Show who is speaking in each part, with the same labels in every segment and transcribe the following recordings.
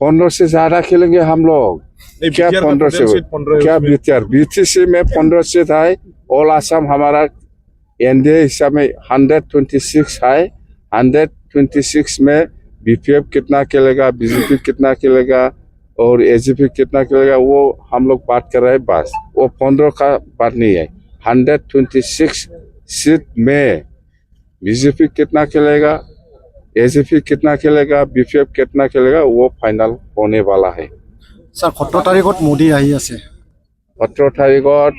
Speaker 1: 15 से ज्यादा खेलेंगे हम लोग। क्या 15 से क्या बीटीसी में 15 सीट है। ऑल आसाम हमारा एनडीए हिसाब में 126 है। 126 में बीपीएफ कितना खेलेगा, बीजेपी कितना खेलेगा और एजीपी कितना खेलेगा वो हम लोग बात कर रहे हैं। बस वो 15 का बात नहीं है। 126 सीट में बीजेपी कितना खेलेगा, एजीपी कितना खेलेगा, बीपीएफ कितना खेलेगा वो फाइनल होने वाला है।
Speaker 2: স্যার 17 তাৰিখত মোদী আহি আছে
Speaker 1: 17 তাৰিখত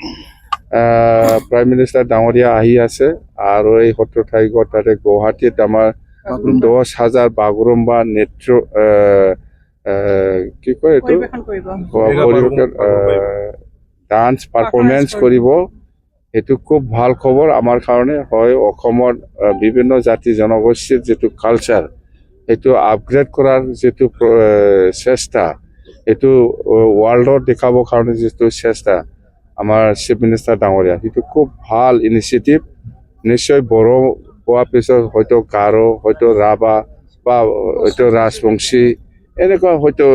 Speaker 1: প্ৰাইম মিনিষ্টাৰ ডাঙৰীয়া আহি আছে আৰু এই 17 তাৰিখত তাতে গুৱাহাটীত আমাৰ 10,000 বাগৰুম্বা নৃত্য কি কয় এইটো ডান্স পাৰফৰ্মেঞ্চ কৰিব। এইটো খুব ভাল খবৰ আমাৰ কাৰণে হয়। অসমৰ বিভিন্ন জাতি জনগোষ্ঠীৰ যিটো কালচাৰ সেইটো আপগ্ৰেড কৰাৰ যিটো চেষ্টা, এইটো ৱৰ্ল্ডত দেখাবৰ কাৰণে যিটো চেষ্টা আমাৰ চিফ মিনিষ্টাৰ ডাঙৰীয়া, সেইটো খুব ভাল ইনিচিয়েটিভ। নিশ্চয় বড়ো হোৱাৰ পিছত হয়তো গাৰো, হয়তো ৰাভা বা হয়তো ৰাজবংশী এনেকুৱা হয়তো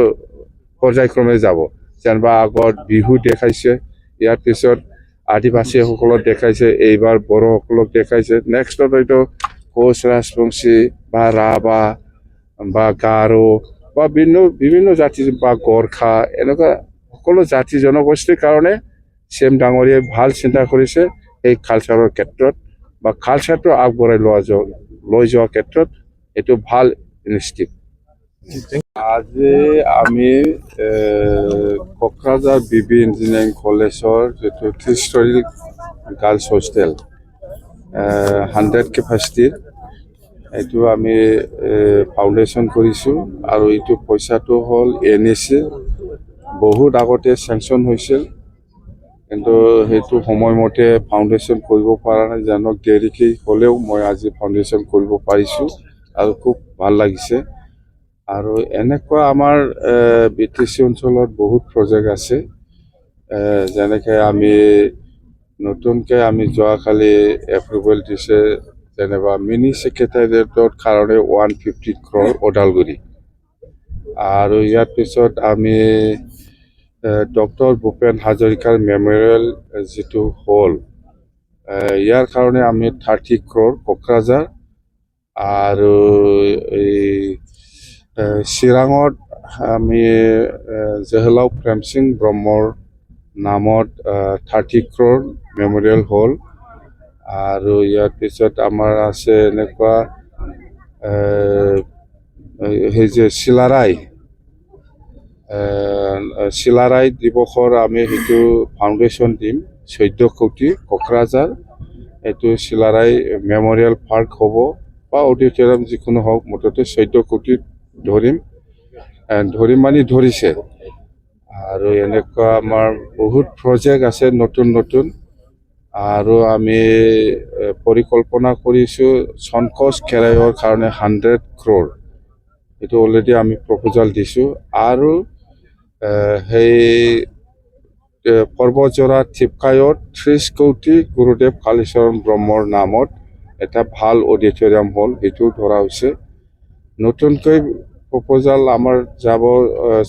Speaker 1: পৰ্যায়ক্ৰমে যাব। যেনিবা আগত বিহু দেখাইছে, ইয়াৰ পিছত আদিবাসীসকলক দেখাইছে, এইবাৰ বড়োসকলক দেখাইছে। নেক্সটত হয়তো কোচ ৰাজবংশী বা ৰাভা বা গাৰো বা বিভিন্ন জাতি বা গোৰ্খা এনেকুৱা সকলো জাতি জনগোষ্ঠীৰ কাৰণে চিএম ডাঙৰীয়াই ভাল চিন্তা কৰিছে। এই কালচাৰৰ ক্ষেত্ৰত বা কালচাৰটো আগবঢ়াই লৈ যোৱাৰ ক্ষেত্ৰত এইটো ভাল ইনিচিয়েটিভ। আজি আমি কোকৰাঝাৰ বিবি ইঞ্জিনিয়াৰিং কলেজৰ যিটো হিষ্টৰিক গাৰ্লছ হোষ্টেল 100 কেপাচিটিৰ এইটো আমি ফাউণ্ডেশ্যন কৰিছোঁ আৰু এইটো পইচাটো হ'ল NEC বহুত আগতে চেংচন হৈছিল, কিন্তু সেইটো সময়মতে ফাউণ্ডেশ্যন কৰিব পৰা নাই। জানক দেৰিকৈ হ'লেও মই আজি ফাউণ্ডেশ্যন কৰিব পাৰিছোঁ আৰু খুব ভাল লাগিছে। আৰু এনেকুৱা আমাৰ BTC অঞ্চলত বহুত প্ৰজেক্ট আছে। যেনেকৈ আমি নতুনকৈ আমি যোৱাকালি এপ্ৰুভেল দিছে, যেনিবা মিনি ছেক্ৰেটাৰিয়েটৰ কাৰণে 150 crore ওদালগুৰি। আৰু ইয়াৰ পিছত আমি ডক্টৰ ভূপেন হাজৰিকাৰ মেমৰিয়েল যিটো হ'ল, ইয়াৰ কাৰণে আমি 30 crore কোকৰাঝাৰ। আৰু এই চিৰাঙত আমি জহলাও প্ৰেম সিং ব্ৰহ্মৰ নামত 30 crore মেমৰিয়েল হ'ল। আৰু ইয়াৰ পিছত আমাৰ আছে এনেকুৱা সেই যে চিলাৰাই দিৱসৰ আমি সেইটো ফাউণ্ডেশ্যন দিম 14 কোটি কোকৰাঝাৰ। এইটো চিলাৰাই মেমৰিয়েল পাৰ্ক হ'ব বা অডিটৰিয়াম যিকোনো হওক, মুঠতে 14 কোটি ধৰিম মানে ধৰিছে। আৰু এনেকুৱা আমাৰ বহুত প্ৰজেক্ট আছে নতুন নতুন। আৰু আমি পৰিকল্পনা কৰিছোঁ চনকোচ খেৰাইৰ কাৰণে 100 crore, এইটো অলৰেডি আমি প্ৰপ'জাল দিছোঁ। আৰু সেই পৰ্বতজোৰা ঠিপকায়ত 30 কোটি গুৰুদেৱ কালীচৰণ ব্ৰহ্মৰ নামত এটা ভাল অডিটৰিয়াম হ'ল, সেইটো ধৰা হৈছে। নতুনকৈ প্ৰপ'জাল আমাৰ যাব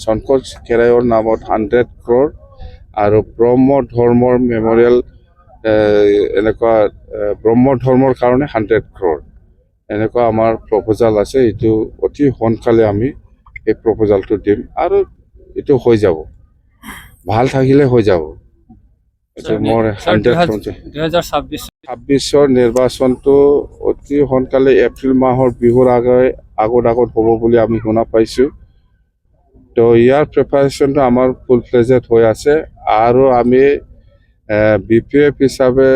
Speaker 1: চনকোচ খেৰাইৰ নামত 100 crore আৰু ব্ৰহ্ম ধৰ্মৰ মেমৰিয়েল এনেকুৱা ব্ৰহ্ম ধৰ্মৰ কাৰণে 100 crore এনেকুৱা আমাৰ প্ৰপ'জাল আছে। এইটো অতি সোনকালে আমি এই প্ৰপ'জালটো দিম আৰু এইটো হৈ যাব, ভাল থাকিলে হৈ যাব। এইটো মোৰ 2026 নিৰ্বাচনটো অতি সোনকালে এপ্ৰিল মাহৰ বিহুৰ আগত হ'ব বুলি আমি শুনা পাইছোঁ। তো ইয়াৰ প্ৰিপাৰেশ্যনটো আমাৰ ফুল ফ্লেজেড হৈ আছে। আৰু আমি BPF হিচাপে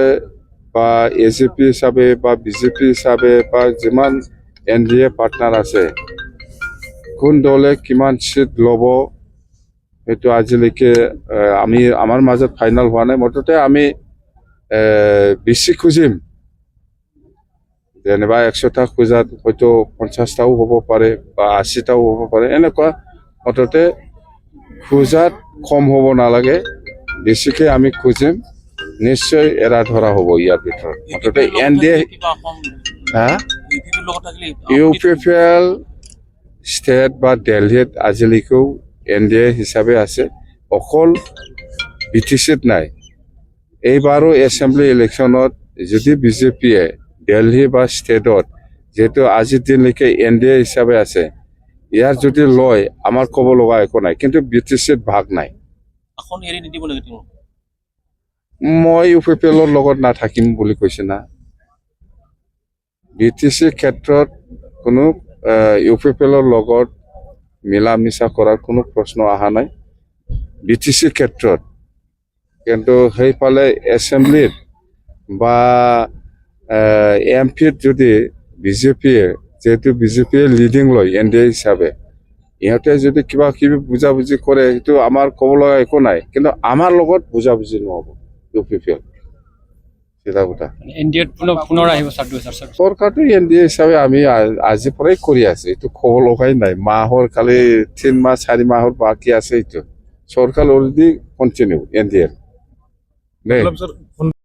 Speaker 1: বা AGP হিচাপে বা BJP হিচাপে বা যিমান NDA পাৰ্টনাৰ আছে, কোন দলে কিমান চিট ল'ব সেইটো আজিলৈকে আমাৰ মাজত ফাইনেল হোৱা নাই। মুঠতে আমি বেছি খুজিম, যেনিবা 100টা খোজাত হয়তো 50টাও হ'ব পাৰে বা 80টাও হ'ব পাৰে। এনেকুৱা মুঠতে খোজাত কম হ'ব নালাগে, বেছিকৈ আমি খুজিম, নিশ্চয় এৰা ধৰা হ'ব ইয়াৰ ভিতৰত। মুঠতে NDA UPFL ষ্টেট বা দিল্লীত আজিলৈকেও NDA হিচাপে আছে, অকল BTCত নাই। এইবাৰো এছেম্বলি ইলেকশ্যনত যদি বিজেপিয়ে দিল্লী বা ষ্টেটত যিহেতু আজিৰ দিনলৈকে NDA হিচাপে আছে, ইয়াৰ যদি লয় আমাৰ ক'ব লগা একো নাই, কিন্তু BTCত ভাগ নাই।
Speaker 3: আসন এৰি নিদিব নেকি তেওঁ?
Speaker 1: মই UPPLৰ লগত নাথাকিম বুলি কৈছে না। BTC ক্ষেত্ৰত কোনো UPPLৰ লগত মিলা মিছা কৰাৰ কোনো প্ৰশ্ন অহা নাই BTC ক্ষেত্ৰত। কিন্তু সেইফালে এছেম্বলিত বা MPত যদি বিজেপিয়ে, যেহেতু বিজেপিয়ে লিডিং লয় NDA হিচাপে, ইহঁতে যদি কিবা কিবি বুজাবুজি কৰে সেইটো আমাৰ ক'ব লগা একো নাই, কিন্তু আমাৰ লগত বুজাবুজি নহ'ব UPPL। চিধা কথা
Speaker 4: NDAত পুনৰ আহিব ছাৰ 2024।
Speaker 1: চৰকাৰটো NDA হিচাপে আমি আজিৰ পৰাই কৰি আছে, এইটো ক'ব লগাই নাই। মাহৰ খালি 3 মাহ 4 মাহৰ বাকী আছে, এইটো চৰকাৰ অলৰেডি কণ্টিনিউ NDA।